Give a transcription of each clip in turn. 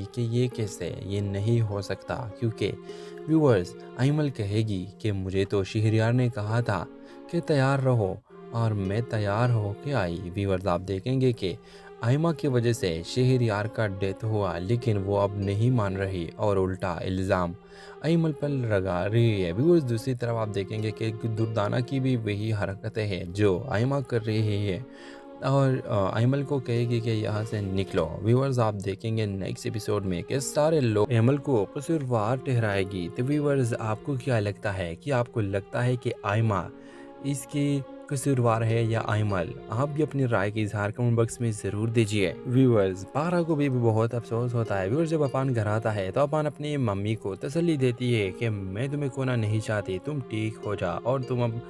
कि ये कैसे ये नहीं हो सकता, क्योंकि व्यूअर्स आइमल कहेगी कि मुझे तो शहरयार ने कहा था कि तैयार रहो और मैं तैयार हो के आई। व्यूअर्स आप देखेंगे कि आइमा की वजह से शहरयार का डेथ हुआ, लेकिन वो अब नहीं मान रही और उल्टा इल्ज़ाम आइमल पर लगा रही है। व्यूअर्स दूसरी तरफ आप देखेंगे कि दुर्दाना की भी वही हरकतें हैं जो आइमा कर रही है और अयमल को कहेगी कि यहाँ से निकलो। व्यूअर्स आप देखेंगे नेक्स्ट एपिसोड में कि सारे लोग अयमल को कसूरवार ठहराएगी। तो व्यूअर्स आपको क्या लगता है कि आपको लगता है कि आयमा इसकी कसूरवार है या अयमल? आप भी अपनी राय की इजहार कमेंट बॉक्स में ज़रूर दीजिए। व्यूअर्स पारा को भी बहुत अफसोस होता है। व्यूअर्स जब अपान घर आता है तो अपान अपनी मम्मी को तसल्ली देती है कि मैं तुम्हें खोना नहीं चाहती, तुम ठीक हो जा और तुम अब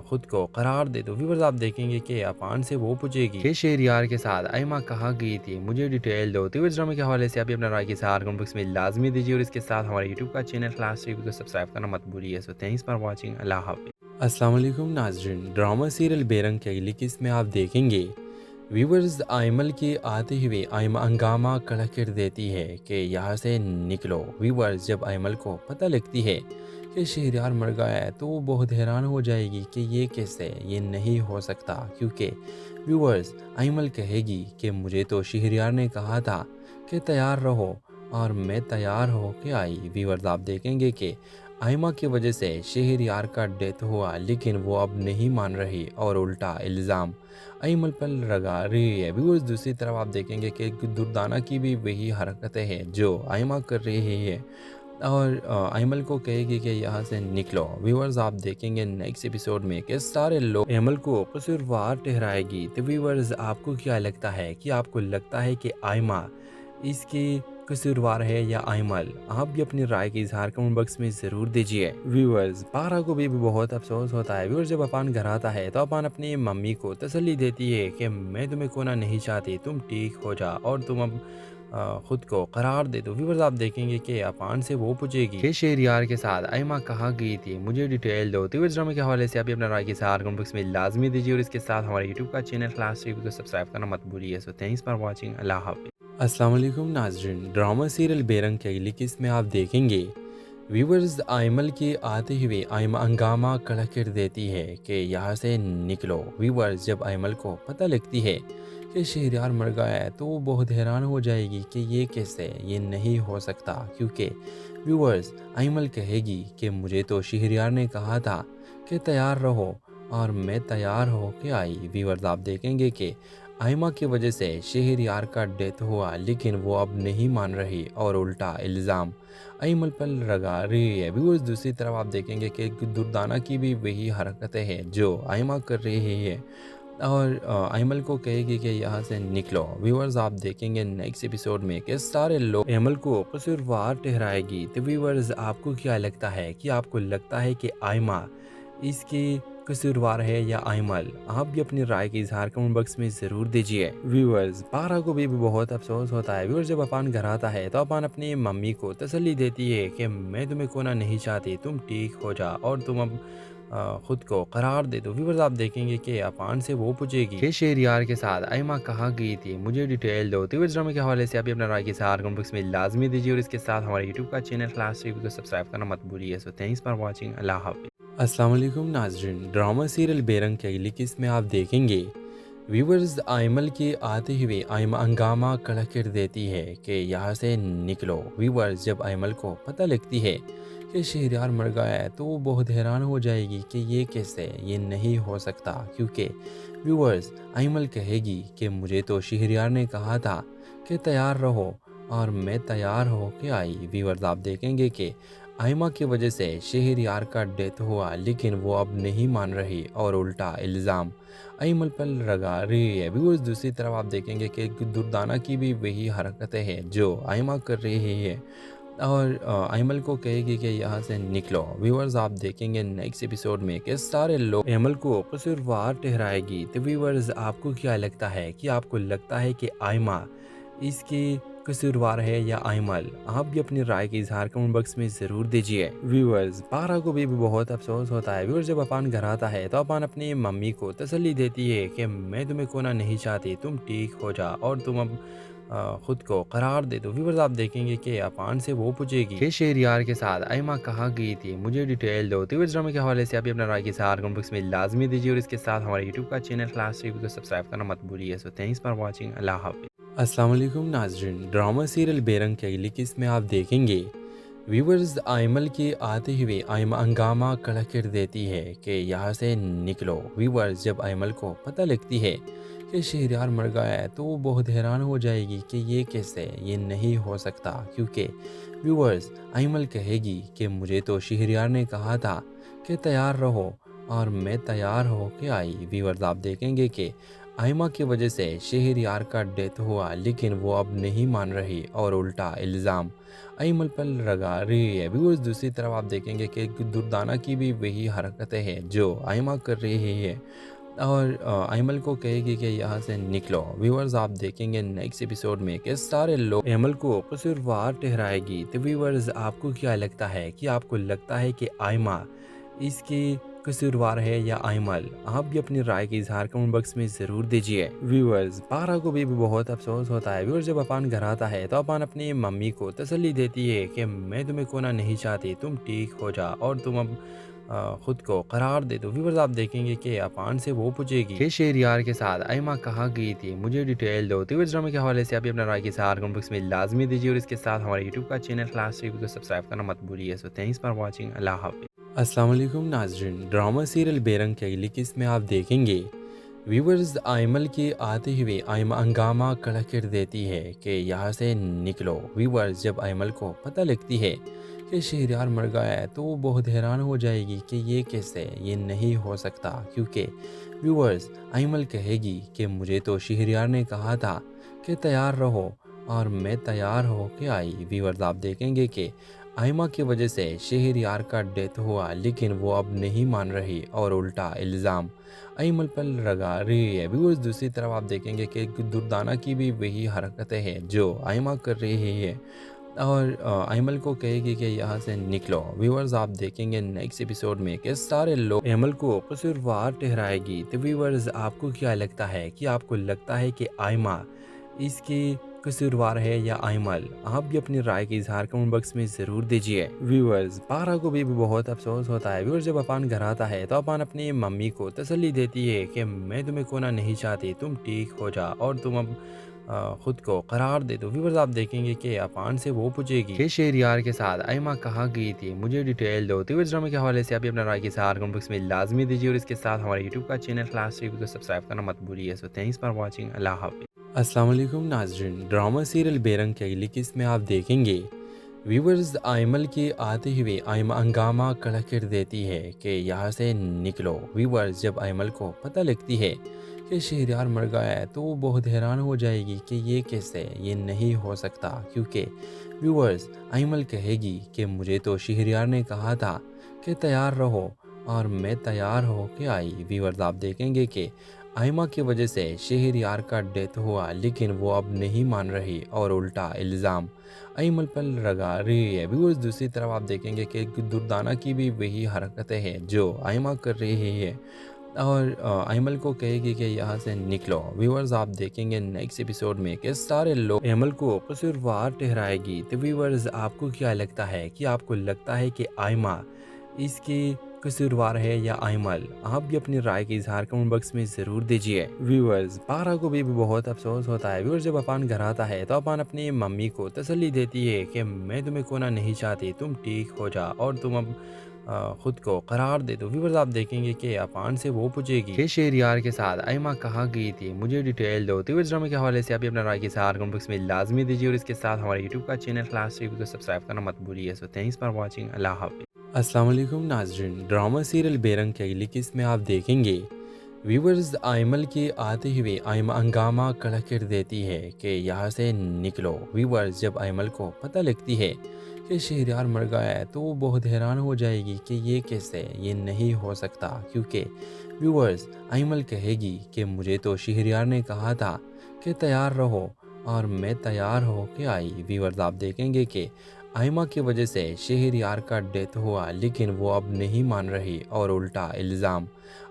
खुद को करार दे दो। व्यूअर्स आप देखेंगे कि अपान से वो पूछेगी कि शहरयार के साथ आयमा कहाँ गई थी, मुझे डिटेल दो। तो इस ड्रामा के हवाले से आप अपना राय के साथ कमेंट बॉक्स में लाजमी दीजिए और इसके साथ हमारे यूट्यूब का चैनल क्लास टीवी को सब्सक्राइब करना मत भूलिए। So thanks for watching. अल्लाह हाफिज़। अस्सलाम वालेकुम नाजरीन, ड्रामा सीरियल बेरंग के अगली किस्त में आप देखेंगे व्यूवर्स आयमल की आते हुए आयमा हंगामा खड़ा कर देती है कि यहाँ से निकलो। व्यूवर्स जब आयमल को पता लगती है कि शहरयार मर गया है तो वो बहुत हैरान हो जाएगी कि ये कैसे ये नहीं हो सकता, क्योंकि व्यूवर्स आयमल कहेगी कि मुझे तो शहरयार ने कहा था कि तैयार रहो और मैं तैयार हो के आई। व्यूवर्स आप देखेंगे कि आयमा की वजह से शहरयार का डेथ हुआ, लेकिन वो अब नहीं मान रही और उल्टा इल्ज़ाम आयमल पर लगा रही है। व्यूअर्स दूसरी तरफ आप देखेंगे कि दुर्दाना की भी वही हरकतें हैं जो आयमा कर रही है और आयमल को कहेगी कि यहाँ से निकलो। व्यूअर्स आप देखेंगे नेक्स्ट एपिसोड में कि सारे लोग आयमल को कसूरवार ठहराएगी। तो व्यूअर्स आपको क्या लगता है कि आपको लगता है कि आयमा इसकी कसूरवार है या आयमल? आप भी अपनी राय की इजहार कमेंट बॉक्स में ज़रूर दीजिए। व्यूअर्स पारा को भी बहुत अफसोस होता है। व्यूअर्स जब अपान घर आता है तो अपान अपनी मम्मी को तसल्ली देती है कि मैं तुम्हें खोना नहीं चाहती, तुम ठीक हो जा और तुम अब खुद को करार दे दो। व्यूअर्स आप देखेंगे कि अपान से वो पूछेगी कि शहरयार के साथ आयमा कहाँ गई थी, मुझे डिटेल दो। तो इस ड्रामा के हवाले से आप अपना राय के साथ कमेंट बॉक्स में लाजमी दीजिए और इसके साथ हमारे यूट्यूब का चैनल क्लास टीवी को सब्सक्राइब करना मत भूलिए। So thanks for watching. अल्लाह हाफिज़। अस्सलाम वालेकुम नाजरीन, ड्रामा सीरियल बेरंग के अगली किस्त में आप देखेंगे व्यूवर्स आयमल की आते हुए आयमा हंगामा खड़ा कर देती है कि यहाँ से निकलो। व्यूवर्स जब आयमल को पता लगती है कि शहरयार मर गया है तो वो बहुत हैरान हो जाएगी कि ये कैसे ये नहीं हो सकता, क्योंकि व्यूवर्स आयमल कहेगी कि मुझे तो शहरयार ने कहा था कि तैयार रहो और मैं तैयार हो के आई। व्यूवर्स आप देखेंगे कि आयमा की वजह से शहरयार का डेथ हुआ, लेकिन वो अब नहीं मान रही और उल्टा इल्ज़ाम आयमल पर लगा रही है। व्यूअर्स दूसरी तरफ आप देखेंगे कि दुर्दाना की भी वही हरकतें हैं जो आयमा कर रही है और आयमल को कहेगी कि यहाँ से निकलो। व्यूअर्स आप देखेंगे नेक्स्ट एपिसोड में कि सारे लोग आयमल को कसूरवार ठहराएगी। तो व्यूअर्स आपको क्या लगता है कि आपको लगता है कि आयमा इसकी कसूरवार है या आयमल? आप भी अपनी राय की इजहार कमेंट बॉक्स में ज़रूर दीजिए। व्यूअर्स पारा को भी बहुत अफसोस होता है। व्यूअर्स जब अपान घर आता है तो अपान अपनी मम्मी को तसल्ली देती है कि मैं तुम्हें खोना नहीं चाहती, तुम ठीक हो जा और तुम अब खुद को करार दे दो। व्यूअर्स आप देखेंगे कि अपान से वो पूछेगी कि शहरयार के साथ आयमा कहाँ गई थी, मुझे डिटेल दो। तो इस ड्रामा के हवाले से आप अपना राय के साथ कमेंट बॉक्स में लाजमी दीजिए और इसके साथ हमारे यूट्यूब का चैनल क्लास टीवी को सब्सक्राइब करना मत भूलिए। So thanks for watching. अल्लाह हाफिज़। अस्सलाम वालेकुम नाजरीन, ड्रामा सीरियल बेरंग के अगली किस्त में आप देखेंगे व्यूवर्स आयमल की आते हुए आयमा हंगामा खड़ा कर देती है कि यहाँ से निकलो। व्यूवर्स जब आयमल को पता लगती है कि शहरयार मर गया है तो वो बहुत हैरान हो जाएगी कि ये कैसे ये नहीं हो सकता, क्योंकि व्यूवर्स आयमल कहेगी कि मुझे तो शहरयार ने कहा था कि तैयार रहो और मैं तैयार हो के आई। व्यूवर्स आप देखेंगे कि आयमा की वजह से शहरयार का डेथ हुआ, लेकिन वो अब नहीं मान रही और उल्टा इल्ज़ाम आयमल पर लगा रही है। व्यूअर्स दूसरी तरफ आप देखेंगे कि दुर्दाना की भी वही हरकतें हैं जो आयमा कर रही है और आयमल को कहेगी कि यहाँ से निकलो। व्यूअर्स आप देखेंगे नेक्स्ट एपिसोड में कि सारे लोग आयमल को कसूरवार ठहराएगी। तो व्यूअर्स आपको क्या लगता है कि आपको लगता है कि आयमा इसकी कसूरवार है या आयमल? आप भी अपनी राय की इजहार कमेंट बॉक्स में ज़रूर दीजिए। व्यूअर्स पारा को भी बहुत अफसोस होता है। व्यूअर्स जब अपान घर आता है तो अपान अपनी मम्मी को तसल्ली देती है कि मैं तुम्हें खोना नहीं चाहती, तुम ठीक हो जा और तुम अब खुद को करार दे। तो व्यूअर्स आप देखेंगे कि अफान से वो पूछेगी कि शहरियार के साथ आयमा कहाँ गई थी, मुझे डिटेल दो। तो इस ड्रामे के हवाले से आप अपना राय के साथ कमेंट बॉक्स में लाजमी दीजिए और इसके साथ हमारे यूट्यूब का चैनल क्लास टीवी को सब्सक्राइब करना मत भूलिए। So thanks for watching. अल्लाह हाफिज़। अस्सलाम वालेकुम नाज़रीन, ड्रामा सीरियल बेरंग के अगली किस्त में आप देखेंगे व्यूवर्स आयमल के आते हुए आयमा हंगामा खड़ा कर देती है कि यहाँ से निकलो। व्यूवर्स जब आयमल को पता लगती है कि शहरयार मर गया है तो वो बहुत हैरान हो जाएगी कि ये कैसे, ये नहीं हो सकता, क्योंकि व्यूवर्स आयमल कहेगी कि मुझे तो शहरयार ने कहा था कि तैयार रहो और मैं तैयार हो के आई। व्यूवर्स आप देखेंगे कि आयमा की वजह से शहरयार का डेथ हुआ, लेकिन वो अब नहीं मान रही और उल्टा इल्ज़ाम आयमल पर लगा रही है। व्यूअर्स दूसरी तरफ आप देखेंगे कि दुर्दाना की भी वही हरकतें हैं जो आयमा कर रही है और आयमल को कहेगी कि यहाँ से निकलो। व्यूअर्स आप देखेंगे नेक्स्ट एपिसोड में कि सारे लोग आयमल को कसूरवार ठहराएगी। तो व्यूअर्स आपको क्या लगता है, कि आपको लगता है कि आयमा इसकी कसूरवार है या आयमल? आप भी अपनी राय का इजहार कमेंट बॉक्स में ज़रूर दीजिए। व्यूअर्स पारा को भी बहुत अफसोस होता है। व्यूअर्स जब अपान घर आता है तो अपान अपनी मम्मी को तसल्ली देती है कि मैं तुम्हें खोना नहीं चाहती, तुम ठीक हो जा और तुम अब खुद को करार दे दो। व्यूअर्स आप देखेंगे कि अपान से वो पूछेगी कि शहरयार के साथ आयमा कहाँ गई थी, मुझे डिटेल दो। तो इस ड्रामे के हवाले से आप अपना राय के साथ कमेंट बॉक्स में लाजमी दीजिए और इसके साथ हमारे यूट्यूब का चैनल क्लास टीवी को सब्सक्राइब करना मत भूलिए। So thanks for watching. अल्लाह हाफिज़। अस्सलाम वालेकुम नाज़रीन, ड्रामा सीरियल बेरंग के अगली किस्त में आप देखेंगे व्यूवर्स आयमल के आते हुए आयमा हंगामा खड़ा कर देती है कि यहाँ से निकलो। व्यूवर्स जब आयमल को पता लगती है कि शहरयार मर गया है तो वो बहुत हैरान हो जाएगी कि ये कैसे, ये नहीं हो सकता, क्योंकि व्यूवर्स आयमल कहेगी कि मुझे तो शहरयार ने कहा था कि तैयार रहो और मैं तैयार हो के आई। व्यूवर्स आप देखेंगे कि आयमा की वजह से शहरयार का डेथ हुआ, लेकिन वो अब नहीं मान रही और उल्टा इल्ज़ाम आयमल पर लगा रही है। व्यूअर्स दूसरी तरफ आप देखेंगे कि दुर्दाना की भी वही हरकतें हैं जो आयमा कर रही है और आयमल को कहेगी कि यहाँ से निकलो। व्यूअर्स आप देखेंगे नेक्स्ट एपिसोड में कि सारे लोग आयमल को कसूरवार ठहराएगी। तो व्यूअर्स आपको क्या लगता है, कि आपको लगता है कि आयमा इसकी कसूरवार है या आयमल? आप भी अपनी राय का इजहार कमेंट बॉक्स में ज़रूर दीजिए। व्यूअर्स पारा को भी बहुत अफसोस होता है। व्यूअर्स जब अपान घर आता है तो अपान अपनी मम्मी को तसल्ली देती है कि मैं तुम्हें खोना नहीं चाहती, तुम ठीक हो जा और तुम अब खुद को करार दे दो। व्यूअर्स आप देखेंगे कि अपान से वो पूछेगी कि शहरयार के साथ आयमा कहाँ गई थी, मुझे डिटेल दो। तो इस ड्रामे के हवाले से आप अपना राय के साथ कमेंट बॉक्स में लाजमी दीजिए और इसके साथ हमारे यूट्यूब का चैनल क्लास टीवी को सब्सक्राइब करना मत भूलिए। So thanks for watching. अल्लाह हाफिज़। अस्सलाम वालेकुम नाज़रीन, ड्रामा सीरियल बेरंग के अगली किस्त में आप देखेंगे व्यूवर्स आयमल के आते हुए आयमा हंगामा खड़ा कर देती है कि यहाँ से निकलो। व्यूवर्स जब आयमल को पता लगती है कि शहरयार मर गया है तो वो बहुत हैरान हो जाएगी कि ये कैसे, ये नहीं हो सकता, क्योंकि व्यूवर्स आयमल कहेगी कि मुझे तो शहरयार ने कहा था कि तैयार रहो और मैं तैयार हो के आई। व्यूवर्स आप देखेंगे कि आयमा की वजह से शहरयार का डेथ हुआ, लेकिन वो अब नहीं मान रही और उल्टा इल्ज़ाम आयमल पर लगा रही है। व्यूअर्स दूसरी तरफ आप देखेंगे कि दुर्दाना की भी वही हरकतें हैं जो आयमा कर रही है और आयमल को कहेगी कि यहाँ से निकलो। व्यूअर्स आप देखेंगे नेक्स्ट एपिसोड में कि सारे लोग आयमल को कसूरवार ठहराएगी। तो व्यूअर्स आपको क्या लगता है, कि आपको लगता है कि आयमा इसकी कसूरवार है या आयमल? आप भी अपनी राय का इजहार कमेंट बॉक्स में ज़रूर दीजिए। व्यूअर्स पारा को भी बहुत अफसोस होता है। व्यूअर्स जब अपान घर आता है तो अपान अपनी मम्मी को तसल्ली देती है कि मैं तुम्हें खोना नहीं चाहती, तुम ठीक हो जा और तुम अब खुद को करार दे दो। व्यूअर्स आप देखेंगे कि अपान से वो पूछेगी कि शहरयार के साथ आयमा कहाँ गई थी, मुझे डिटेल दो। तो इस ड्रामे के हवाले से आप अपना राय के साथ कमेंट बॉक्स में लाजमी दीजिए और इसके साथ हमारे यूट्यूब का चैनल क्लास टीवी को सब्सक्राइब करना मत भूलिए। So thanks for watching. अल्लाह हाफिज़। अस्सलाम वालेकुम नाज़रीन, ड्रामा सीरियल बेरंग के अगली किस्त में आप देखेंगे व्यूवर्स आयमल के आते हुए आयमा हंगामा खड़ा कर देती है कि यहाँ से निकलो। व्यूवर्स जब आयमल को पता लगती है कि शहरयार मर गया है तो वो बहुत हैरान हो जाएगी कि ये कैसे, ये नहीं हो सकता, क्योंकि व्यूवर्स आयमल कहेगी कि मुझे तो शहरयार ने कहा था कि तैयार रहो और मैं तैयार हो के आई। व्यूवर्स आप देखेंगे कि आयमा की वजह से शहरयार का डेथ हुआ, लेकिन वो अब नहीं मान रही और उल्टा इल्ज़ाम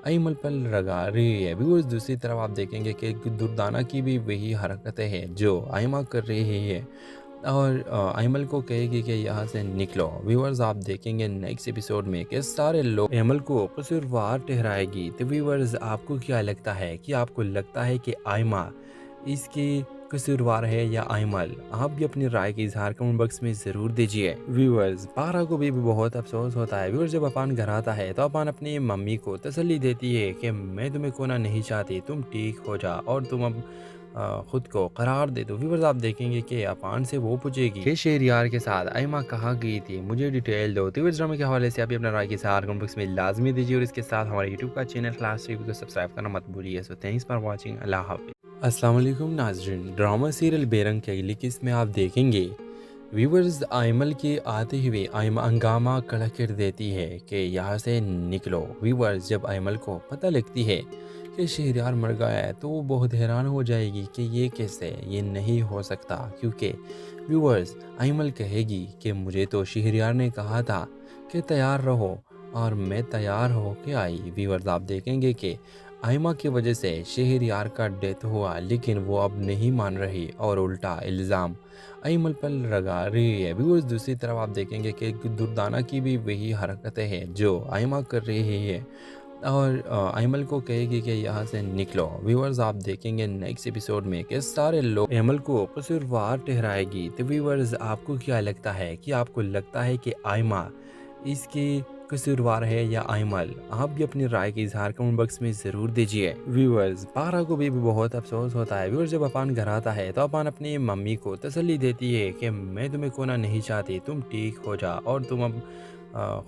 अयमल पर लगा रही है। व्यूअर्स, दूसरी तरफ आप देखेंगे कि दुर्दाना की भी वही हरकतें हैं जो आयमा कर रही है और अयमल को कहेगी कि यहाँ से निकलो। व्यूअर्स, आप देखेंगे नेक्स्ट एपिसोड में कि सारे लोग अयमल को कसूरवार ठहराएगी। तो व्यूअर्स, आपको क्या लगता है कि आपको लगता है कि आयमा इसकी कसूरवार है या अयमल? आप भी अपनी राय के इजहार कमेंट बॉक्स में ज़रूर दीजिए। व्यूअर्स, पारा को भी बहुत अफसोस होता है। व्यूअर्स, जब अपान घर आता है तो अपान अपनी मम्मी को तसल्ली देती है कि मैं तुम्हें खोना नहीं चाहती, तुम ठीक हो जा और तुम अब खुद को करार दे दो। व्यूअर्स, आप देखेंगे कि अपान से वो पूछेगी कि शहरयार के साथ आयमा कहाँ गई थी, मुझे डिटेल दो। तो व्यूअर्स, ड्रामे के हवाले से आप भी अपना राय के इजहार कमेंट बॉक्स में लाजमी दीजिए और इसके साथ हमारे यूट्यूब का चैनल क्लास टीवी को सब्सक्राइब करना मत भूलिए। So thanks for watching. अल्लाह हाफिज़। अस्सलाम वालेकुम नाज़रीन, ड्रामा सीरियल बेरंग की अगली किस्त में आप देखेंगे व्यूवर्स आयमल के आते हुए आयमा हंगामा खड़ा कर देती है कि यहाँ से निकलो। व्यूवर्स, जब आयमल को पता लगती है कि शहरयार मर गया है तो वो बहुत हैरान हो जाएगी कि ये कैसे, ये नहीं हो सकता, क्योंकि व्यूवर्स आयमल कहेगी कि मुझे तो शहरयार ने कहा था कि तैयार रहो और मैं तैयार हो के आई। व्यूवर्स, आप देखेंगे कि आयमा की वजह से शहरयार का डेथ हुआ, लेकिन वो अब नहीं मान रही और उल्टा इल्ज़ाम अयमल पर लगा रही है। व्यूअर्स, दूसरी तरफ आप देखेंगे कि दुर्दाना की भी वही हरकतें हैं जो आयमा कर रही है और अयमल को कहेगी कि यहाँ से निकलो। व्यूअर्स, आप देखेंगे नेक्स्ट एपिसोड में कि सारे लोग अयमल को कसूरवार ठहराएगी। तो व्यूअर्स, आपको क्या लगता है कि आपको लगता है कि आयमा इसकी कसूरवार है या अयमल? आप भी अपनी राय के इजहार कमेंट बॉक्स में ज़रूर दीजिए। व्यूअर्स, पारा को भी बहुत अफसोस होता है। व्यूअर्स, जब अपान घर आता है तो अपान अपनी मम्मी को तसल्ली देती है कि मैं तुम्हें खोना नहीं चाहती, तुम ठीक हो जा और तुम अब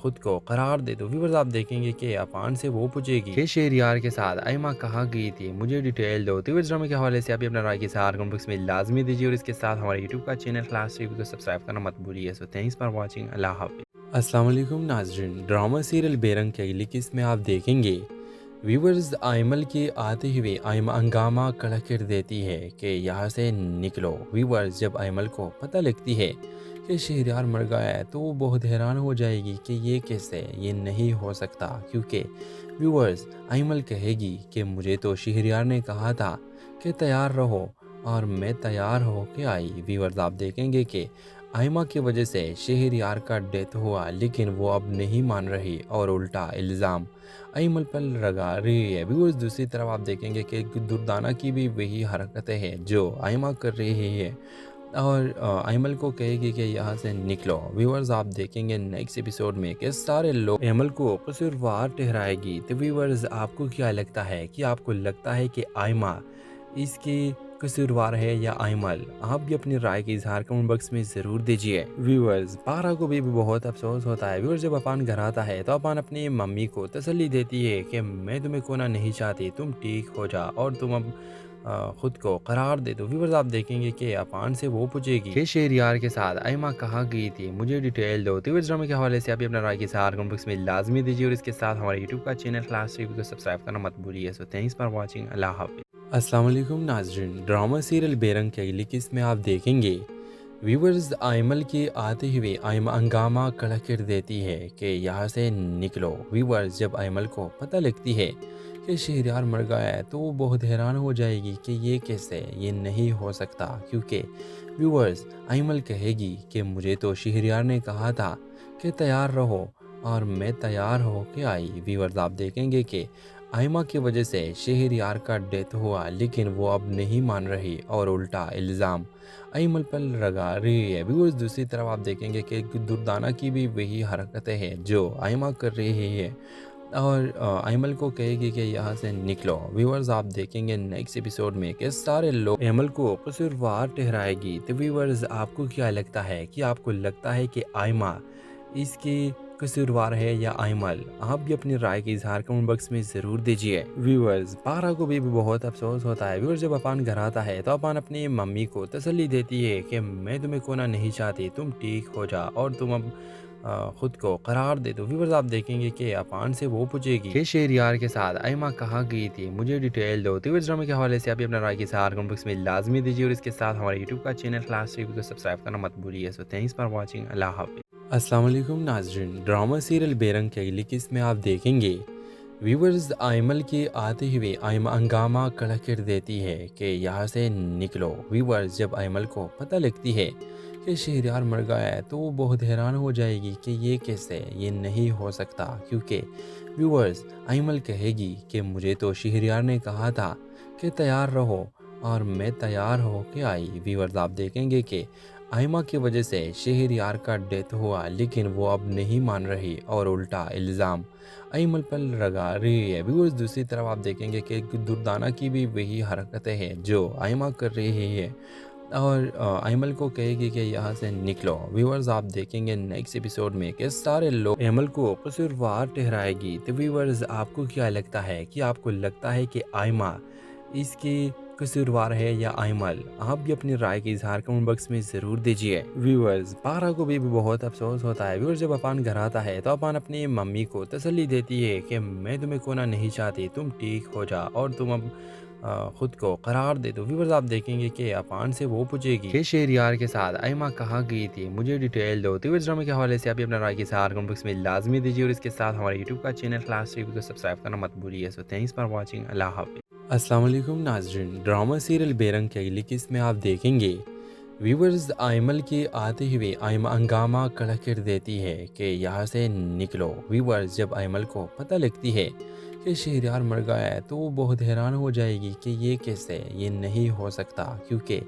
खुद को करार दे दो। व्यूअर्स, आप देखेंगे कि अपान से वो पूछेगी कि शहरयार के साथ आयमा कहाँ गई थी, मुझे डिटेल दो। तो व्यूअर्स, ड्रामे के हवाले से आप भी अपना राय के इजहार कमेंट बॉक्स में लाजमी दीजिए और इसके साथ हमारे यूट्यूब का चैनल क्लास टीवी को सब्सक्राइब करना मत भूलिए। So thanks for watching. अल्लाह हाफिज़। अस्सलाम वालेकुम नाज़रीन, ड्रामा सीरियल बेरंग की अगली किस्त में आप देखेंगे व्यूवर्स आयमल के आते हुए आयमा हंगामा खड़ा कर देती है कि यहाँ से निकलो। व्यूवर्स, जब आयमल को पता लगती है कि शहरयार मर गया है तो वो बहुत हैरान हो जाएगी कि ये कैसे, ये नहीं हो सकता, क्योंकि व्यूवर्स आयमल कहेगी कि मुझे तो शहरयार ने कहा था कि तैयार रहो और मैं तैयार हो के आई। व्यूवर्स, आप देखेंगे कि आयमा की वजह से शहरयार का डेथ हुआ, लेकिन वो अब नहीं मान रही और उल्टा इल्ज़ाम अयमल पर लगा रही है। व्यूअर्स, दूसरी तरफ आप देखेंगे कि दुर्दाना की भी वही हरकतें हैं जो आयमा कर रही है और अयमल को कहेगी कि यहाँ से निकलो। व्यूअर्स, आप देखेंगे नेक्स्ट एपिसोड में कि सारे लोग अयमल को कसूरवार ठहराएगी। तो व्यूअर्स, आपको क्या लगता है कि आपको लगता है कि आयमा इसकी कसूरवार है या अयमल? आप भी अपनी राय के इजहार कमेंट बॉक्स में ज़रूर दीजिए। व्यूअर्स, पारा को भी बहुत अफसोस होता है। व्यूअर्स, जब अपान घर आता है तो अपान अपनी मम्मी को तसल्ली देती है कि मैं तुम्हें खोना नहीं चाहती, तुम ठीक हो जा और तुम अब खुद को करार दे दो। व्यूअर्स, आप देखेंगे कि अपान से वो पूछेगी कि शहरयार के साथ आयमा कहाँ गई थी, मुझे डिटेल दो। तो व्यूअर्स, ड्रामे के हवाले से आप भी अपना राय के इजहार कमेंट बॉक्स में लाजमी दीजिए और इसके साथ हमारे यूट्यूब का चैनल क्लास टीवी को सब्सक्राइब करना मत भूलिए। So thanks for watching. अल्लाह हाफिज़। अस्सलाम वालेकुम नाज़रीन, ड्रामा सीरियल बेरंग की अगली किस्त में आप देखेंगे व्यूवर्स आयमल के आते हुए आयमा हंगामा खड़ा कर देती है कि यहाँ से निकलो। व्यूवर्स, जब आयमल को पता लगती है कि शहरयार मर गया है तो वो बहुत हैरान हो जाएगी कि ये कैसे, ये नहीं हो सकता, क्योंकि व्यूवर्स आयमल कहेगी कि मुझे तो शहरयार ने कहा था कि तैयार रहो और मैं तैयार हो के आई। व्यूवर्स, आप देखेंगे कि आयमा की वजह से शहरयार का डेथ हुआ, लेकिन वो अब नहीं मान रही और उल्टा इल्ज़ाम अयमल पर लगा रही है। व्यूअर्स, दूसरी तरफ आप देखेंगे कि दुर्दाना की भी वही हरकतें हैं जो आयमा कर रही है और अयमल को कहेगी कि यहाँ से निकलो। व्यूअर्स, आप देखेंगे नेक्स्ट एपिसोड में कि सारे लोग अयमल को कसूरवार ठहराएगी। तो व्यूअर्स, आपको क्या लगता है कि आपको लगता है कि आयमा इसकी कसूरवार है या अयमल? आप भी अपनी राय के इजहार कमेंट बॉक्स में ज़रूर दीजिए। व्यूअर्स, पारा को भी बहुत अफसोस होता है। व्यूअर्स, जब अपान घर आता है तो अपान अपनी मम्मी को तसल्ली देती है कि मैं तुम्हें खोना नहीं चाहती, तुम ठीक हो जा और तुम अब खुद को करार दे। तो व्यूअर्स आप देखेंगे कि अफान से वो पूछेगी कि शहरयार के साथ आयमा कहाँ गई थी, मुझे डिटेल दो। तो व्यूअर्स ड्रामे के हवाले से आप अपना राय के साथ कमेंट बॉक्स में लाजमी दीजिए और इसके साथ हमारे यूट्यूब का चैनल क्लास टीवी को सब्सक्राइब करना मत भूलिए। So thanks for watching. अल्लाह हाफिज़। अस्सलाम वालेकुम नाज़रीन, ड्रामा सीरियल बेरंग के अगली किस्त में आप देखेंगे व्यूवर्स आयमल के आते हुए आयमा हंगामा खड़ा कर देती है कि यहाँ से निकलो। व्यूवर्स जब आयमल को पता लगती है कि शहरयार मर गया है तो वो बहुत हैरान हो जाएगी कि ये कैसे, ये नहीं हो सकता, क्योंकि व्यूवर्स आयमल कहेगी कि मुझे तो शहरयार ने कहा था कि तैयार रहो और मैं तैयार हो के आई। व्यूवर्स आप देखेंगे कि आयमा की वजह से शहरयार का डेथ हुआ, लेकिन वो अब नहीं मान रही और उल्टा इल्ज़ाम आयमल पर लगा रही है। व्यूअर्स दूसरी तरफ आप देखेंगे कि दुर्दाना की भी वही हरकतें हैं जो आयमा कर रही है और आयमल को कहेगी कि यहाँ से निकलो। व्यूअर्स आप देखेंगे नेक्स्ट एपिसोड में कि सारे लोग आयमल को कसूरवार ठहराएगी। तो व्यूअर्स आपको क्या लगता है, कि आपको लगता है कि आयमा इसकी कसूरवार है या आयमल? आप भी अपनी राय का इजहार कमेंट बॉक्स में ज़रूर दीजिए। व्यूअर्स पारा को भी बहुत अफसोस होता है। व्यूअर्स जब अपान घर आता है तो अपान अपनी मम्मी को तसल्ली देती है कि मैं तुम्हें खोना नहीं चाहती, तुम ठीक हो जा और तुम अब खुद को करार दे दो। व्यूअर्स आप देखेंगे कि अपान से वो पूछेगी कि शहरयार के साथ आयमा कहाँ गई थी, मुझे डिटेल दो। तो व्यूअर्स ड्रामे के हवाले से आप अपना राय के इजहार कमेंट बॉक्स में लाजमी दीजिए और इसके साथ हमारे यूट्यूब का चैनल क्लास टीवी को सब्सक्राइब करना मत भूलिए। So thanks for watching. अल्लाह हाफिज़। अस्सलाम वालेकुम नाज़रीन, ड्रामा सीरियल बेरंग के अगली किस्त में आप देखेंगे व्यूवर्स आयमल के आते हुए आयमा हंगामा खड़ा कर देती है कि यहाँ से निकलो। व्यूवर्स जब आयमल को पता लगती है कि शहरयार मर गया है तो वो बहुत हैरान हो जाएगी कि ये कैसे, ये नहीं हो सकता, क्योंकि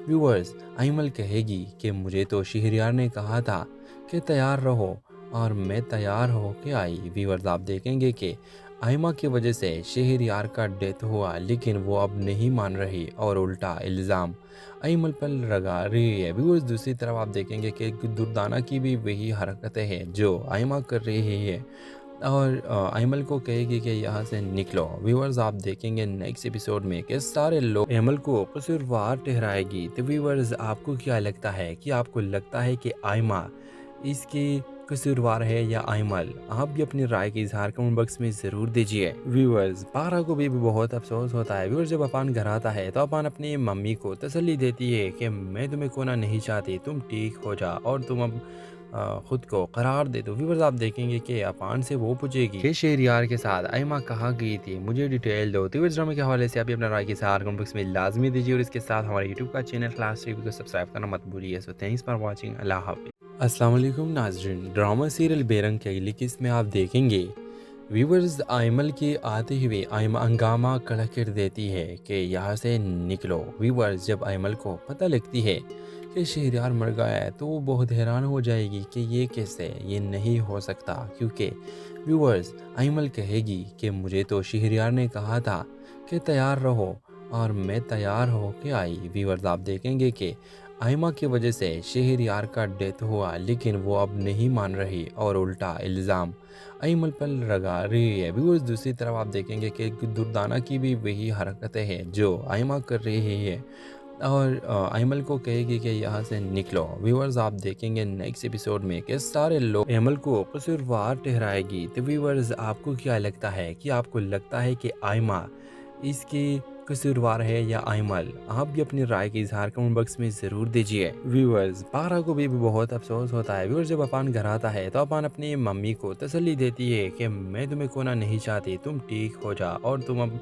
व्यूवर्स आयमल कहेगी कि मुझे तो शहरयार ने कहा था कि तैयार रहो और मैं तैयार हो के आई। व्यूवर्स आप देखेंगे कि आयमा की वजह से शहरयार का डेथ हुआ, लेकिन वो अब नहीं मान रही और उल्टा इल्ज़ाम आयमल पर लगा रही है। व्यूअर्स दूसरी तरफ आप देखेंगे कि दुर्दाना की भी वही हरकतें हैं जो आयमा कर रही है और आयमल को कहेगी कि यहाँ से निकलो। व्यूअर्स आप देखेंगे नेक्स्ट एपिसोड में कि सारे लोग आयमल को कसूरवार ठहराएगी। तो व्यूअर्स आपको क्या लगता है, कि आपको लगता है कि आयमा इसकी कसूरवार है या आयमल? आप भी अपनी राय का इजहार कमेंट बॉक्स में ज़रूर दीजिए। व्यूअर्स पारा को भी बहुत अफसोस होता है। व्यूअर्स जब अपान घर आता है तो अपान अपनी मम्मी को तसल्ली देती है कि मैं तुम्हें खोना नहीं चाहती, तुम ठीक हो जा और तुम अब खुद को करार दे दो। व्यूअर्स आप देखेंगे कि अपान से वो पूछेगी कि शहरयार के साथ आयमा कहाँ गई थी, मुझे डिटेल दो। तो व्यूअर्स ड्रामे के हवाले से आप अपना राय के इजहार कमेंट बॉक्स में लाजमी दीजिए और इसके साथ हमारे यूट्यूब का चैनल क्लास टीवी को सब्सक्राइब करना मत भूलिए। So thanks for watching. अल्लाह हाफिज़। अस्सलाम वालेकुम नाज़रीन, ड्रामा सीरियल बेरंग के अगली किस्त में आप देखेंगे व्यूवर्स आयमल के आते हुए आयमा हंगामा खड़ा कर देती है कि यहाँ से निकलो। व्यूवर्स जब आयमल को पता लगती है कि शहरयार मर गया है तो वो बहुत हैरान हो जाएगी कि ये कैसे, ये नहीं हो सकता, क्योंकि व्यूवर्स आयमल कहेगी कि मुझे तो शहरयार ने कहा था कि तैयार रहो और मैं तैयार हो के आई। व्यूवर्स आप देखेंगे कि आयमा की वजह से शहरयार का डेथ हुआ, लेकिन वो अब नहीं मान रही और उल्टा इल्ज़ाम आयमल पर लगा रही है। व्यूअर्स दूसरी तरफ आप देखेंगे कि दुर्दाना की भी वही हरकतें हैं जो आयमा कर रही है और आयमल को कहेगी कि यहाँ से निकलो। व्यूअर्स आप देखेंगे नेक्स्ट एपिसोड में कि सारे लोग आयमल को कसूरवार ठहराएगी। तो व्यूअर्स आपको क्या लगता है, कि आपको लगता है कि आयमा इसकी कसूरवार है या आयमल? आप भी अपनी राय का इजहार कमेंट बॉक्स में ज़रूर दीजिए। व्यूअर्स पारा को भी बहुत अफसोस होता है। व्यूअर्स जब अपान घर आता है तो अपान अपनी मम्मी को तसल्ली देती है कि मैं तुम्हें खोना नहीं चाहती, तुम ठीक हो जा और तुम अब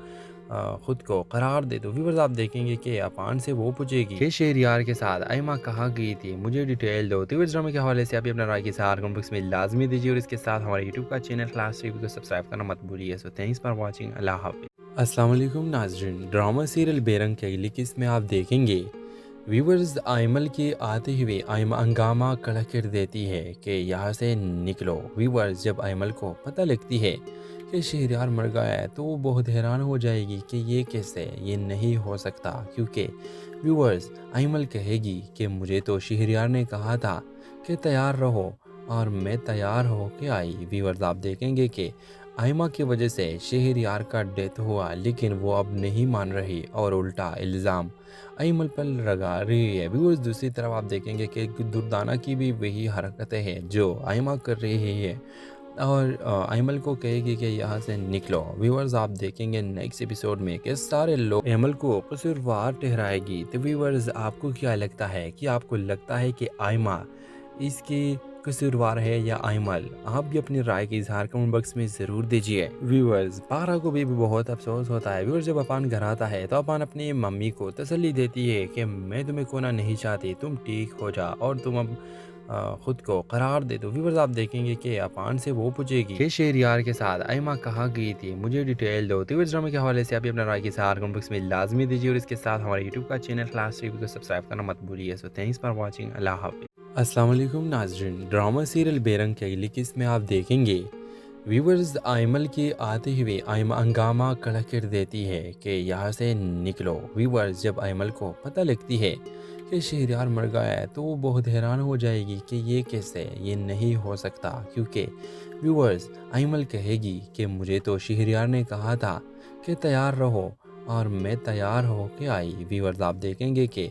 खुद को करार दे दो। व्यूअर्स आप देखेंगे कि अपान से वो पूछेगी कि शहरयार के साथ आयमा कहाँ गई थी, मुझे डिटेल दो। तो व्यूअर्स ड्रामे के हवाले से आप अपना राय के इजहार कमेंट बॉक्स में लाजमी दीजिए और इसके साथ हमारे यूट्यूब का चैनल क्लास टीवी को सब्सक्राइब करना मत भूलिए। So thanks for watching. अल्लाह हाफिज़। अस्सलाम वालेकुम नाज़रीन, ड्रामा सीरियल बेरंग के अगली किस्त में आप देखेंगे व्यूवर्स आयमल के आते हुए आयमा हंगामा खड़ा कर देती है कि यहाँ से निकलो। व्यूवर्स जब आयमल को पता लगती है कि शहरयार मर गया है तो वो बहुत हैरान हो जाएगी कि ये कैसे, ये नहीं हो सकता, क्योंकि व्यूवर्स आयमल कहेगी कि मुझे तो शहरयार ने कहा था कि तैयार रहो और मैं तैयार हो के आई। व्यूवर्स आप देखेंगे कि आयमा की वजह से शहरयार का डेथ हुआ, लेकिन वो अब नहीं मान रही और उल्टा इल्ज़ाम अईमल पर लगा रही है। व्यूअर्स दूसरी तरफ आप देखेंगे कि दुर्दाना की भी वही हरकतें हैं जो आइमा कर रही है और अयमल को कहेगी कि यहाँ से निकलो। व्यूअर्स आप देखेंगे नेक्स्ट एपिसोड में कि सारे लोग अयमल को कसूरवार ठहराएगी। तो व्यूअर्स आपको क्या लगता है कि आपको लगता है कि आयमा इसकी कसूरवार है या अयमल? आप भी अपनी राय का इजहार कमेंट बॉक्स में ज़रूर दीजिए। व्यूअर्स पारा को भी बहुत अफसोस होता है। व्यूअर्स जब अपान घर आता है तो अपान अपनी मम्मी को तसल्ली देती है कि मैं तुम्हें खोना नहीं चाहती, तुम ठीक हो जा और तुम अब खुद को करार दे दो। व्यूअर्स आप देखेंगे कि अपान से वो पूछेगी कि शेरियार के साथ आयमा कहाँ गई थी, मुझे डिटेल दो। तो इस ड्रामे के हवाले से आप अपना राय के साथ कमेंट बॉक्स में लाजमी दीजिए और इसके साथ हमारे यूट्यूब का चैनल क्लास टीवी को सब्सक्राइब करना मत भूलिए। So thanks for watching. अल्लाह हाफिज़। अस्सलाम वालेकुम नाज़रीन, ड्रामा सीरियल बेरंग के अगली किस्त में आप देखेंगे व्यूवर्स आयमल के आते हुए आयमा हंगामा खड़ा कर देती है कि यहाँ से निकलो। व्यूवर्स जब आयमल को पता लगती है कि शहरयार मर गया है तो वो बहुत हैरान हो जाएगी कि ये कैसे, ये नहीं हो सकता, क्योंकि व्यूवर्स आयमल कहेगी कि मुझे तो शहरयार ने कहा था कि तैयार रहो और मैं तैयार हो के आई। व्यूवर्स आप देखेंगे कि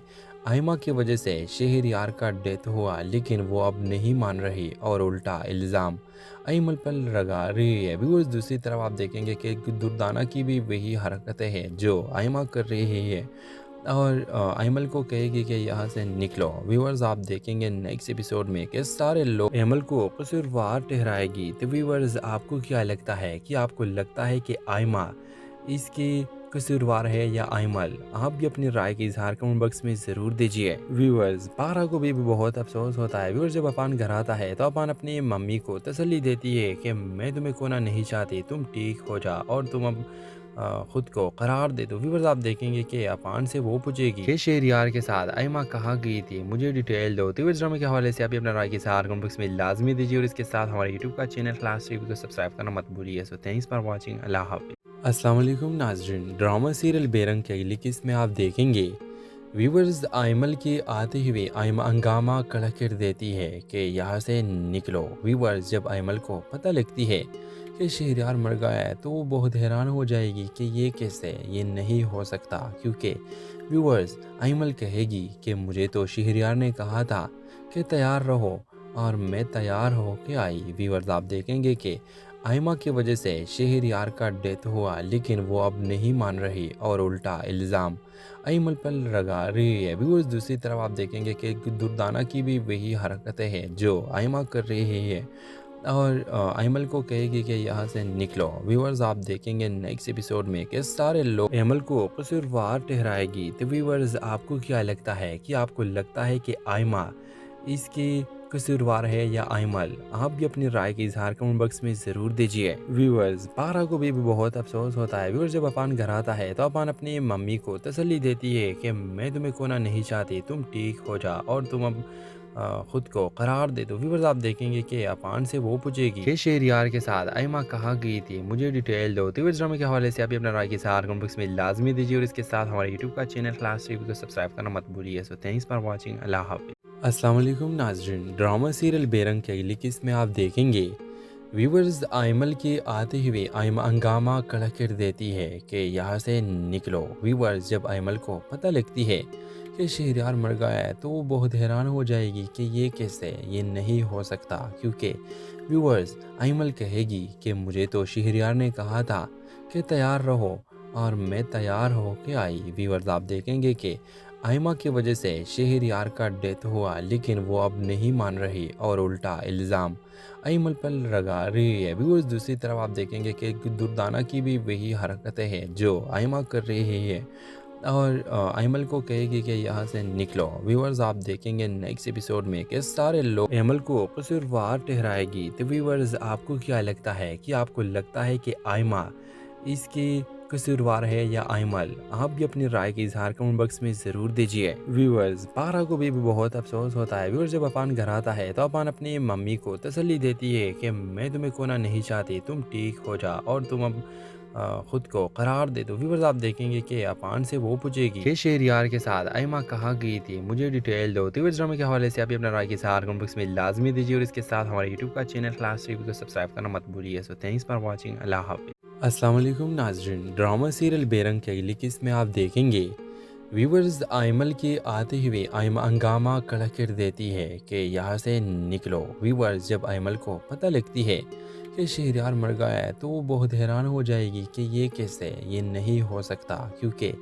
आयमा की वजह से शहरयार का डेथ हुआ, लेकिन वो अब नहीं मान रही और उल्टा इल्ज़ाम अयमल पर लगा रही है। व्यूअर्स दूसरी तरफ आप देखेंगे कि दुर्दाना की भी वही हरकतें हैं जो आयमा कर रही है और अयमल को कहेगी कि यहाँ से निकलो। व्यूअर्स आप देखेंगे नेक्स्ट एपिसोड में कि सारे लोग अयमल को कसूरवार ठहराएगी। तो व्यूअर्स आपको क्या लगता है कि आपको लगता है कि आयमा इसकी कसूरवार है या अयमल? आप भी अपनी राय का इजहार कमेंट बॉक्स में ज़रूर दीजिए। व्यूअर्स पारा को भी बहुत अफसोस होता है। व्यूअर्स जब अपान घर आता है तो अपान अपनी मम्मी को तसल्ली देती है कि मैं तुम्हें खोना नहीं चाहती, तुम ठीक हो जा और तुम अब खुद को करार दे दो। व्यूअर्स आप देखेंगे कि अपान से वो पूछेगी कि शेरियार के साथ आयमा कहाँ गई थी, मुझे डिटेल दो। तो इस ड्रामे के हवाले से आप अपना राय के साथ कमेंट बॉक्स में लाजमी दीजिए और इसके साथ हमारे यूट्यूब का चैनल क्लास टीवी को सब्सक्राइब करना मत भूलिए। So thanks for watching. अल्लाह हाफिज़। अस्सलाम वालेकुम नाज़रीन, ड्रामा सीरियल बेरंग के अगली किस्त में आप देखेंगे व्यूवर्स आयमल के आते हुए आयमा हंगामा खड़ा कर देती है कि यहाँ से निकलो। व्यूवर्स जब आयमल को पता लगती है कि शहरयार मर गया है तो वो बहुत हैरान हो जाएगी कि ये कैसे, ये नहीं हो सकता, क्योंकि व्यूवर्स आयमल कहेगी कि मुझे तो शहरयार ने कहा था कि तैयार रहो और मैं तैयार हो के आई। व्यूवर्स आप देखेंगे कि आयमा की वजह से शहरयार का डेथ हुआ, लेकिन वो अब नहीं मान रही और उल्टा इल्ज़ाम अयमल पर लगा रही है। व्यूअर्स दूसरी तरफ आप देखेंगे कि दुर्दाना की भी वही हरकतें हैं जो आयमा कर रही है और अयमल को कहेगी कि यहाँ से निकलो। व्यूअर्स आप देखेंगे नेक्स्ट एपिसोड में कि सारे लोग अयमल को कसूरवार ठहराएगी। तो व्यूअर्स आपको क्या लगता है कि आपको लगता है कि आयमा इसकी कसूरवार है या अयमल? आप भी अपनी राय का इजहार कमेंट बॉक्स में ज़रूर दीजिए। व्यूअर्स पारा को भी बहुत अफसोस होता है। व्यूअर्स जब अपान घर आता है तो अपान अपनी मम्मी को तसल्ली देती है कि मैं तुम्हें खोना नहीं चाहती, तुम ठीक हो जा और तुम अब खुद को करार दे दो। व्यूअर्स आप देखेंगे कि अपान से वो पूछेगी कि शेरियार के साथ आयमा कहाँ गई थी, मुझे डिटेल दो। तो इस ड्रामे के हवाले से आप अपना राय के साथ कमेंट बॉक्स में लाजमी दीजिए और इसके साथ हमारे यूट्यूब का चैनल क्लास टीवी को सब्सक्राइब करना मत भूलिए। So thanks for watching. अल्लाह हाफिज़। अस्सलाम वालेकुम नाज़रीन, ड्रामा सीरियल बेरंग के अगली किस्त में आप देखेंगे व्यूवर्स आयमल के आते हुए आयमा हंगामा खड़ा कर देती है कि यहाँ से निकलो। व्यूवर्स जब आयमल को पता लगती है कि शहरयार मर गया है तो वो बहुत हैरान हो जाएगी कि ये कैसे, ये नहीं हो सकता, क्योंकि व्यूवर्स आयमल कहेगी कि मुझे तो शहरयार ने कहा था कि तैयार रहो और मैं तैयार हो के आई। व्यूवर्स आप देखेंगे कि आयमा की वजह से शहरयार का डेथ हुआ, लेकिन वो अब नहीं मान रही और उल्टा इल्ज़ाम अयमल पर लगा रही है। व्यूअर्स दूसरी तरफ आप देखेंगे कि दुर्दाना की भी वही हरकतें हैं जो आयमा कर रही है और अयमल को कहेगी कि यहाँ से निकलो। व्यूअर्स आप देखेंगे नेक्स्ट एपिसोड में कि सारे लोग अयमल को कसूरवार ठहराएगी। तो व्यूअर्स आपको क्या लगता है कि आपको लगता है कि आयमा इसकी कसूरवार है या अयमल? आप भी अपनी राय का इजहार कमेंट बॉक्स में ज़रूर दीजिए। व्यूअर्स पारा को भी बहुत अफसोस होता है। व्यूअर्स जब अपान घर आता है तो अपान अपनी मम्मी को तसल्ली देती है कि मैं तुम्हें खोना नहीं चाहती, तुम ठीक हो जा और तुम अब खुद को करार दे दो। व्यूअर्स आप देखेंगे कि अपान से वो पूछेगी कि शहरयार के साथ आयमा कहाँ गई थी, मुझे डिटेल दो। तो इस ड्रामे के हवाले से आप अपना राय के साथ कमेंट बॉक्स में लाजमी दीजिए और इसके साथ हमारे यूट्यूब का चैनल क्लास टीवी को सब्सक्राइब करना मत भूलिए। So thanks for watching. अल्लाह हाफिज़। अस्सलाम वालेकुम नाज़रीन, ड्रामा सीरियल बेरंग के अगली किस्त में आप देखेंगे व्यूवर्स आइमल के आते हुए आइमा हंगामा खड़ा कर देती है कि यहाँ से निकलो। व्यूवर्स जब आइमल को पता लगती है कि शहरयार मर गया है तो वो बहुत हैरान हो जाएगी कि ये कैसे, ये नहीं हो सकता, क्योंकि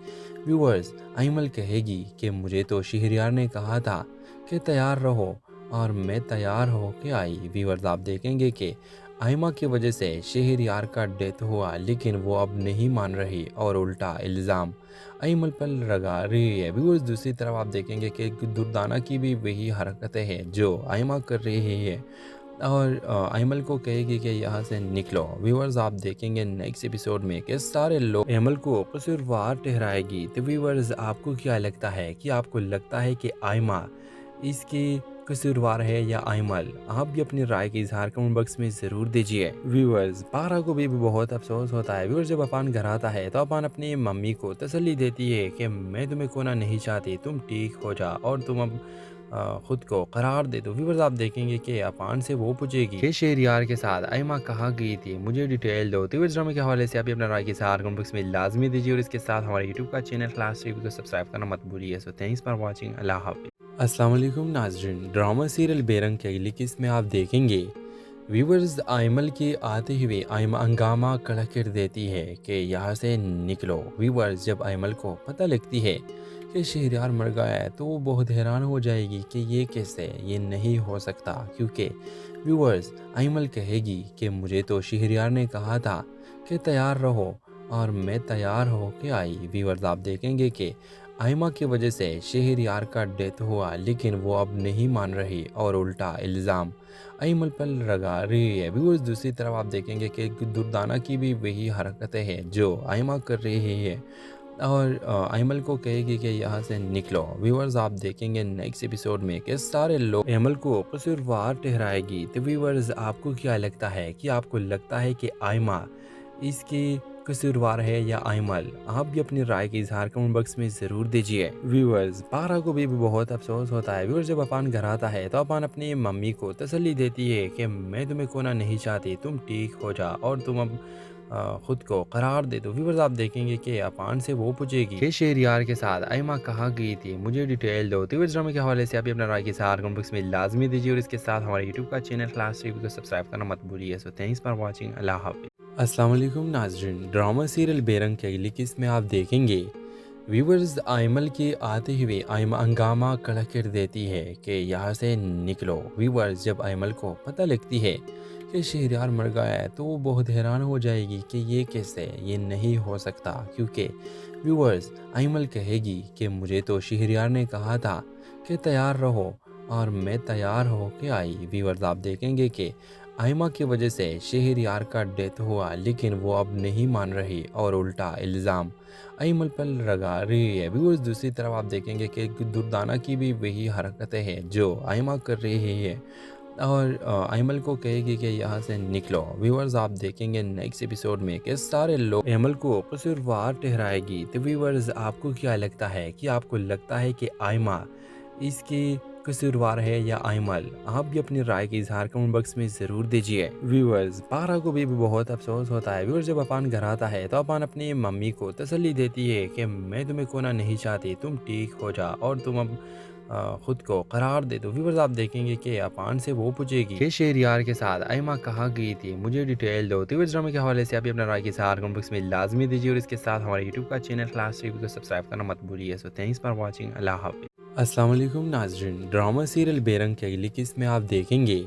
व्यूवर्स आइमल कहेगी कि मुझे तो शहरयार ने कहा था कि तैयार रहो और मैं तैयार हो के आई। व्यूवर्स आप देखेंगे कि आइमा की वजह से शहरयार का डेथ हुआ, लेकिन वो अब नहीं मान रही और उल्टा इल्ज़ाम आइमल पर लगा रही है। व्यूअर्स दूसरी तरफ आप देखेंगे कि दुर्दाना की भी वही हरकतें हैं जो आइमा कर रही है और आइमल को कहेगी कि यहाँ से निकलो। व्यूअर्स आप देखेंगे नेक्स्ट एपिसोड में कि सारे लोग आइमल को कसूरवार ठहराएगी। तो व्यूअर्स आपको क्या लगता है, कि आपको लगता है कि आइमा इसकी कसूरवार है या आइमल? आप भी अपनी राय का इजहार कमेंट बॉक्स में ज़रूर दीजिए। व्यूअर्स पारा को भी बहुत अफसोस होता है। व्यूअर्स जब अपान घर आता है तो अपान अपनी मम्मी को तसल्ली देती है कि मैं तुम्हें खोना नहीं चाहती, तुम ठीक हो जा और तुम अब खुद को करार दे दो। व्यूअर्स आप देखेंगे कि अपान से वो पूछेगी कि शहरयार के साथ आइमा कहाँ गई थी, मुझे डिटेल दो। तो व्यूअर्स ड्रामे के हवाले से आप भी अपना राय के इजहार कमेंट बॉक्स में लाजमी दीजिए और इसके साथ हमारे यूट्यूब का चैनल क्लास रिव्यू को सब्सक्राइब करना मत भूलिए। So thanks for watching. अल्लाह हाफिज़। अस्सलाम वालेकुम नाज़रीन, ड्रामा सीरियल बेरंग के अगली किस्त में आप देखेंगे व्यूवर्स आइमल के आते हुए आइमा हंगामा खड़ा कर देती है कि यहाँ से निकलो। व्यूवर्स जब आइमल को पता लगती है कि शहरयार मर गया है तो वो बहुत हैरान हो जाएगी कि ये कैसे, ये नहीं हो सकता, क्योंकि व्यूवर्स आइमल कहेगी कि मुझे तो शहरयार ने कहा था कि तैयार रहो और मैं तैयार हो के आई। व्यूवर्स आप देखेंगे कि आइमा की वजह से शहरयार का डेथ हुआ, लेकिन वो अब नहीं मान रही और उल्टा इल्ज़ाम आइमल पर लगा रही है। व्यूअर्स दूसरी तरफ आप देखेंगे कि दुर्दाना की भी वही हरकतें हैं जो आइमा कर रही है और आइमल को कहेगी कि यहाँ से निकलो। व्यूअर्स आप देखेंगे नेक्स्ट एपिसोड में कि सारे लोग आइमल को कसूरवार ठहराएगी। तो व्यूअर्स आपको क्या लगता है, कि आपको लगता है कि आइमा इसकी कसूरवार है या आइमल? आप भी अपनी राय का इजहार कमेंट बॉक्स में ज़रूर दीजिए। व्यूअर्स पारा को भी बहुत अफसोस होता है। व्यूअर्स जब अपान घर आता है तो अपान अपनी मम्मी को तसल्ली देती है कि मैं तुम्हें खोना नहीं चाहती, तुम ठीक हो जा और तुम अब खुद को करार दे दो। व्यूअर्स आप देखेंगे कि अपान से वो पूछेगी कि शहरयार के साथ आइमा कहाँ गई थी, मुझे डिटेल दो। तो व्यूअर्स ड्रामे के हवाले से आप भी अपना राय के इजहार कमेंट बॉक्स में लाजमी दीजिए और इसके साथ हमारे यूट्यूब का चैनल क्लास रिव्यू को सब्सक्राइब करना मत भूलिए। So thanks for watching. अल्लाह हाफिज़। अस्सलाम वालेकुम नाज़रीन, ड्रामा सीरियल बेरंग के अगली किस्त में आप देखेंगे व्यूवर्स आइमल के आते हुए आइमा हंगामा खड़ा कर देती है कि यहाँ से निकलो। व्यूवर्स जब आइमल को पता लगती है कि शहरयार मर गया है तो वो बहुत हैरान हो जाएगी कि ये कैसे, ये नहीं हो सकता, क्योंकि व्यूवर्स आइमल कहेगी कि मुझे तो शहरयार ने कहा था कि तैयार रहो और मैं तैयार हो के आई। व्यूवर्स आप देखेंगे कि आइमा की वजह से शहरयार का डेथ हुआ, लेकिन वो अब नहीं मान रही और उल्टा इल्ज़ाम आइमल पर लगा रही है। व्यूअर्स दूसरी तरफ आप देखेंगे कि दुर्दाना की भी वही हरकतें हैं जो आइमा कर रही है और आइमल को कहेगी कि यहाँ से निकलो। व्यूअर्स आप देखेंगे नेक्स्ट एपिसोड में कि सारे लोग आइमल को कसूरवार ठहराएगी। तो व्यूअर्स आपको क्या लगता है, कि आपको लगता है कि आइमा इसकी कसूरवार है या आइमल? आप भी अपनी राय का इजहार कमेंट बॉक्स में ज़रूर दीजिए। व्यूअर्स पारा को भी बहुत अफसोस होता है। व्यूअर्स जब अपान घर आता है तो अपान अपनी मम्मी को तसल्ली देती है कि मैं तुम्हें खोना नहीं चाहती, तुम ठीक हो जा और तुम अब खुद को करार दे दो। व्यूअर्स आप देखेंगे कि अपान से वो पूछेगी कि शहरयार के साथ आइमा कहाँ गई थी, मुझे डिटेल दो। तो व्यूअर्स ड्रामे के हवाले से आप भी अपना राय के इजहार कमेंट बॉक्स में लाजमी दीजिए और इसके साथ हमारे यूट्यूब का चैनल क्लास रिव्यू को सब्सक्राइब करना मत भूलिए। So thanks for watching. अल्लाह हाफिज़। अस्सलाम वालेकुम नाज़रीन, ड्रामा सीरियल बेरंग के अगली किस्त में आप देखेंगे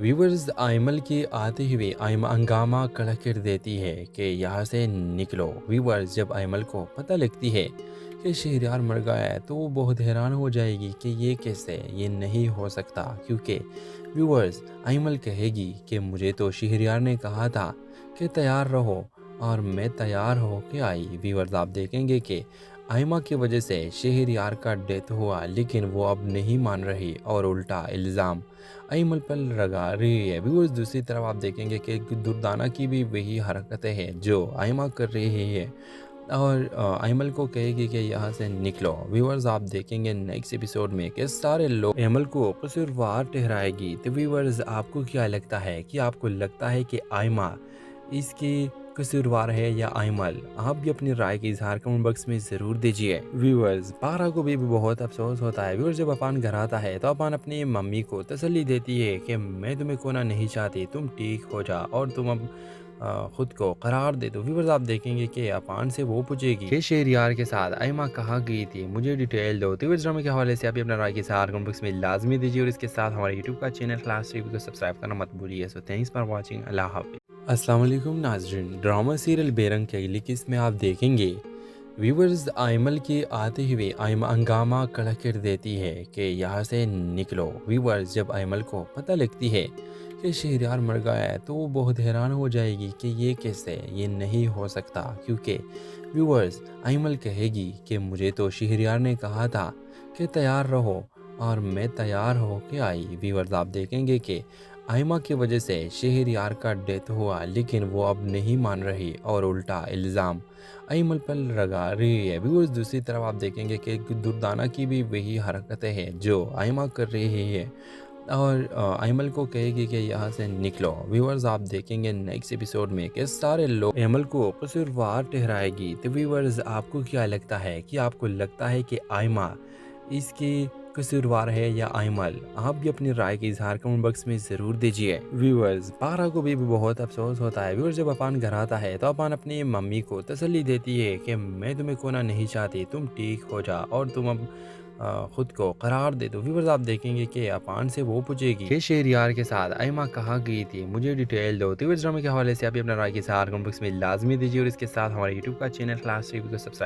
व्यूवर्स आइमल के आते हुए आइमा हंगामा खड़ा कर देती है कि यहाँ से निकलो। व्यूवर्स जब आइमल को पता लगती है कि शहरयार मर गया है तो वो बहुत हैरान हो जाएगी कि ये कैसे, ये नहीं हो सकता, क्योंकि व्यूवर्स आइमल कहेगी कि मुझे तो शहरयार ने कहा था कि तैयार रहो और मैं तैयार हो के आई। व्यूवर्स आप देखेंगे कि आइमा की वजह से शहरयार का डेथ हुआ, लेकिन वो अब नहीं मान रही और उल्टा इल्ज़ाम आइमल पर लगा रही है। व्यूअर्स दूसरी तरफ आप देखेंगे कि दुर्दाना की भी वही हरकतें हैं जो आइमा कर रही है और आइमल को कहेगी कि यहाँ से निकलो। व्यूअर्स आप देखेंगे नेक्स्ट एपिसोड में कि सारे लोग आइमल को कसूरवार ठहराएगी। तो व्यूअर्स आपको क्या लगता है, कि आपको लगता है कि आइमा इसकी कसूरवार है या आइमल? आप भी अपनी राय का इजहार कमेंट बॉक्स में ज़रूर दीजिए। व्यूअर्स, पारा को भी बहुत अफसोस होता है। व्यूअर्स, जब अपान घर आता है तो अपान अपनी मम्मी को तसल्ली देती है कि मैं तुम्हें खोना नहीं चाहती, तुम ठीक हो जा और तुम अब खुद को करार दे दो। व्यूअर्स, आप देखेंगे कि अपान से वो पूछेगी कि शेरियार के साथ आइमा कहाँ गई थी, मुझे डिटेल दो। तो व्यूअर्स, ड्रामे के हवाले से आप भी अपना राय के इजहार कमेंट बॉक्स में लाजमी दीजिए और इसके साथ हमारे यूट्यूब का चैनल क्लास टीवी को सब्सक्राइब करना मत भूलिए। So thanks for watching. अल्लाह हाफिज़। अस्सलाम वालेकुम नाज़रीन, ड्रामा सीरियल बेरंग की अगली किस्त में आप देखेंगे व्यूवर्स आइमल के आते हुए आइमा हंगामा खड़ा कर देती है कि यहाँ से निकलो। व्यूवर्स, जब आइमल को पता लगती है कि शहरयार मर गया है तो वो बहुत हैरान हो जाएगी कि ये कैसे, ये नहीं हो सकता, क्योंकि व्यूवर्स आइमल कहेगी कि मुझे तो शहरयार ने कहा था कि तैयार रहो और मैं तैयार हो के आई। व्यूवर्स, आप देखेंगे कि आइमा की वजह से शहरयार का डेथ हुआ, लेकिन वो अब नहीं मान रही और उल्टा इल्ज़ाम आइमल पर लगा रही है। व्यूअर्स, दूसरी तरफ आप देखेंगे कि दुर्दाना की भी वही हरकतें हैं जो आइमा कर रही है और आइमल को कहेगी कि यहाँ से निकलो। व्यूअर्स, आप देखेंगे नेक्स्ट एपिसोड में कि सारे लोग आइमल को कसूरवार ठहराएगी। तो व्यूअर्स, आपको क्या लगता है कि आपको लगता है कि आइमा इसकी कसूरवार है या आइमल? आप भी अपनी राय का इजहार कमेंट बॉक्स में ज़रूर दीजिए। व्यूअर्स, पारा को भी बहुत अफसोस होता है। व्यूअर्स, जब अपान घर आता है तो अपान अपनी मम्मी को तसल्ली देती है कि मैं तुम्हें खोना नहीं चाहती, तुम ठीक हो जा और तुम अब खुद को करार दे दो। व्यूअर्स, आप देखेंगे कि अपान से वो पूछेगी कि शेरियार के साथ आइमा कहाँ गई थी, मुझे डिटेल दो। तो व्यूअर्स, ड्रामे के हवाले से आप भी अपना राय के इजहार कमेंट बॉक्स में लाजमी दीजिए और इसके साथ हमारे यूट्यूब का चैनल क्लास टीवी को सब्सक्राइब